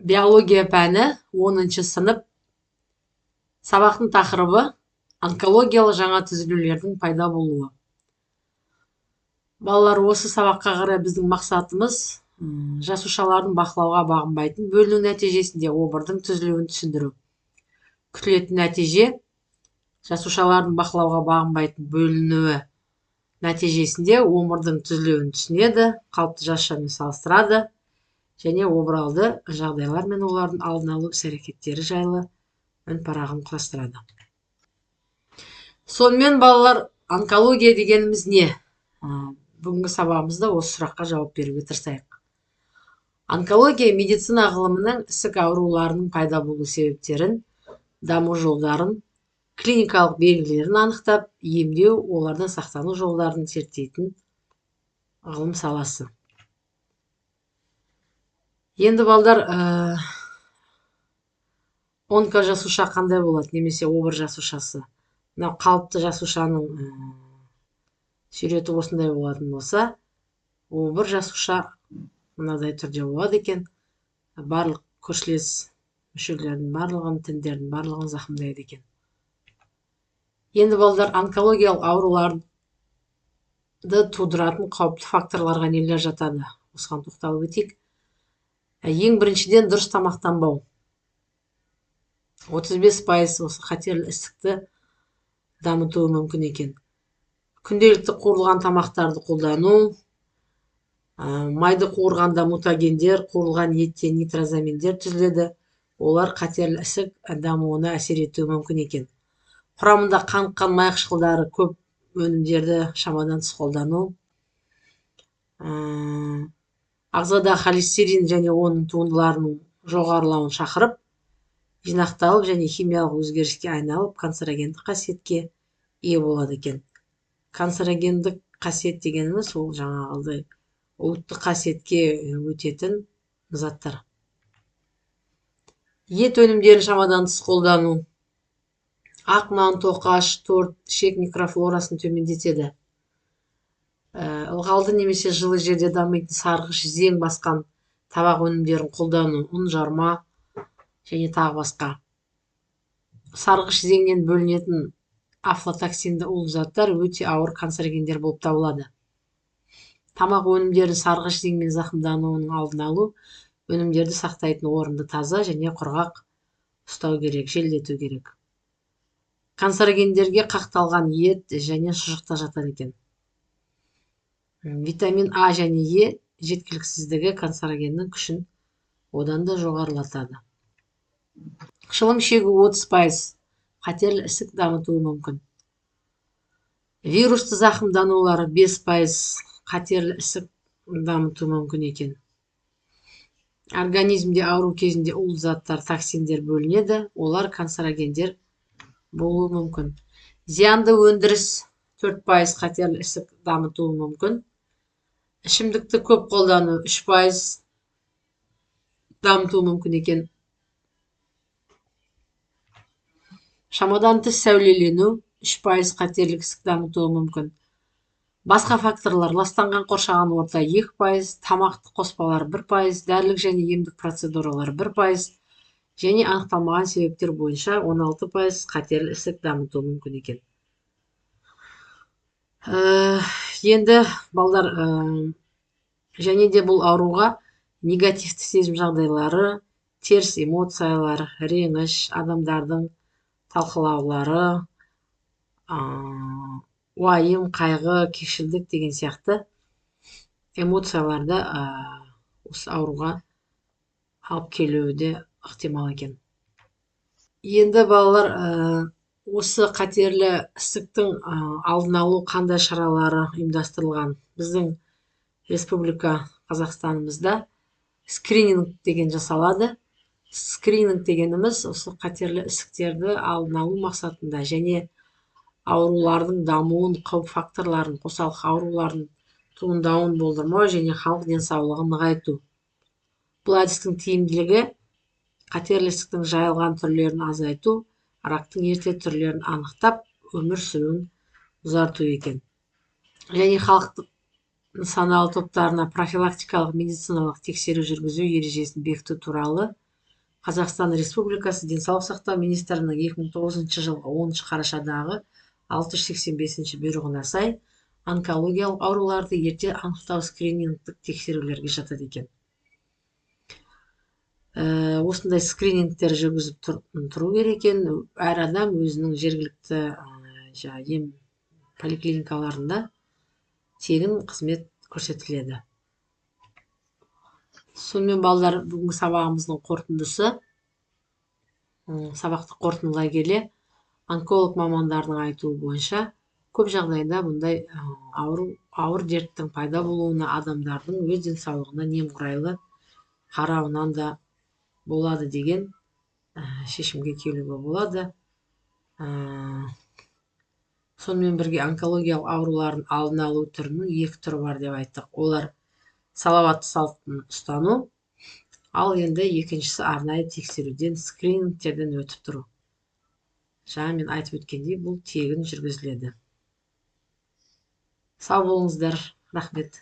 Биология пәні 10 сынып. Сабақтың тақырыбы онкологиялық жаңа түзілулердің пайда болуы. Балалар, осы сабаққа қарай біздің мақсатымыз жасушалардың бақылауға бағынбайтын бөліну нәтижесінде обырдың түзілуін түсіндіру. Күтілетін нәтиже жасушалардың бақылауға бағынбайтын бөлінуі нәтижесінде омырдың түзілуін түсінеді, қалыпты жасушамен салыстырады және обыралды жағдайлар мен олардың алдын алу іс-әрекеттері жайлы парағын құрастырады. Сонымен балалар, онкология дегеніміз не? Бүгінгі сабағымызда осы сұраққа жауап беруге тырысайық. Онкология медицина ғылымының ісік ауруларының пайда болу себептерін, даму жолдарын, клиникалық белгілерін анықтап, емдеу, олардан сақтану жолдарын зерттейтін ғылым саласы. Енді балдар, онкожасуша қандай болады, немесе обыр жасушасы? Мынау қалыпты жасушаның суреті осындай болатын болса, обыр жасуша мынадай түрде болады екен. Барлық көршілес мүшелердің барлығын, тіндердің барлығын зақымдайды екен. Енді балдар, онкологиялық ауруларды тудыратын қауіпті факторларға нелер жатады? Осыған тоқталып өтейік. Ең біріншіден дұрыс тамақтанбау. 35% осы қатерлі ісікті дамытуы мүмкін екен. Күнделікті қуырылған тамақтарды қолдану, майды қуырғанда мутагендер, қуырылған еттен нитрозаминдер түзіледі. Олар қатерлі ісік дамуына әсер етуі мүмкін екен. Құрамында қаныққан май қышқылдары көп өнімдерді шамадан тыс қолдану, ағзада холестерин және оның туындыларының жоғарылауын шақырып, жинақталып және химиялық өзгеріске айналып, канцерогендік қасиетке ие болады екен. Канцерогендік қасиет дегеніміз ол жаңағыдай уытты қасиетке өтетін заттар. Ет өнімдерін шамадан тыс қолдану, ақ нан, тоқаш, торт, ішек микрофлорасын төмендетеді. Ылғалды немесе жылы жерде дамитын сарғыш зең басқан табақ өнімдерін қолдану, ұн жарма және тағы басқа. Сарғыш зеңнен бөлінетін афлатоксинді улы заттар өте ауыр канцерогендер болып табылады. Тамақ өнімдері сарғыш зеңмен зақымдануының алдын алу, өнімдерді сақтайтын орынды таза және құрғақ ұстау керек, желдету керек. Канцерогендерге қақталған ет және шұжықта жатады екен. Витамин А және Е жеткіліксіздігі канцерогеннің күшін одан да жоғарылатады. Шылым шегу 30% қатерлі ісік дамытуы мүмкін. Вирусты зақымданулары 5% қатерлі ісік дамытуы мүмкін екен. Организмде ауру кезінде улы заттар, токсиндер бөлінеді, олар канцерогендер болуы мүмкін. Зиянды өндіріс 4% қатерлі ісік дамытуы мүмкін. Ішімдікті көп қолдану 3% дамытуы мүмкін екен. Шамадан тыс сәулелену 3% қатерлік ісік дамытуы мүмкін. Басқа факторлар: ластанған қоршаған орта 2%, тамақты қоспалар 1%, дәрілік және емдік процедуралар 1% және анықталмаған себептер бойынша 16% қатерлі ісік дамытуы мүмкін екен. Енді балдар, және де бұл ауруға негативті сезім жағдайлары, теріс эмоциялар, реніш, адамдардың талқылаулары, уайым, қайғы, кешілдік деген сияқты эмоцияларды осы ауруға алып келуі де ықтимал екен. Енді балалар, осы қатерлі ісіктің алдын алу қандай шаралары ұйымдастырылған? Біздің республика Қазақстанымызда скрининг деген жасалады. Скрининг дегеніміз осы қатерлі ісіктерді алдын алу мақсатында және аурулардың дамуын, қауіп факторларын, қосалқы аурулардың туындауын болдырмау және халық денсаулығын нығайту. Бұл әдістің тиімділігі қатерлі ісіктің жайылған түрлерін азайту, рактың ерте түрлерін анықтап, өмір сүруін ұзарту екен. Және халықтың нысаналы топтарына профилактикалық медициналық тексеру жүргізу ережесін бекіту туралы Қазақстан Республикасы Денсаулық сақтау министрінің 2009 жылғы 10 қарашадағы 685 бұйрығына сай онкологиялық ауруларды ерте анықтау скринингтік тексерулерге жатады екен. Осындай скринингтер жүргізіп тұру керек екен. Әр адам өзінің жергілікті ем поликлиникаларында тегін қызмет көрсетіледі. Сонымен балдар, бүгінгі сабағымыздың қорытындысы. Сабақты қорытындылай келе, онколог мамандардың айтуы бойынша, көп жағдайда бұндай ауыр дерттің пайда болуына адамдардың өз денсаулығына немқұрайлы қарауынан да болады деген шешімге келуге болады. Сонымен бірге онкологиялық аурулардың алдын алу түрінің 2 түрі бар деп айттық. Олар салауатты салтын ұстану, ал енді екіншісі арнайы тексеруден, скринингтерден өтіп тұру. Жаңа мен айтып өткендей, бұл тегін жүргізіледі. Сау болыңыздар. Рахмет.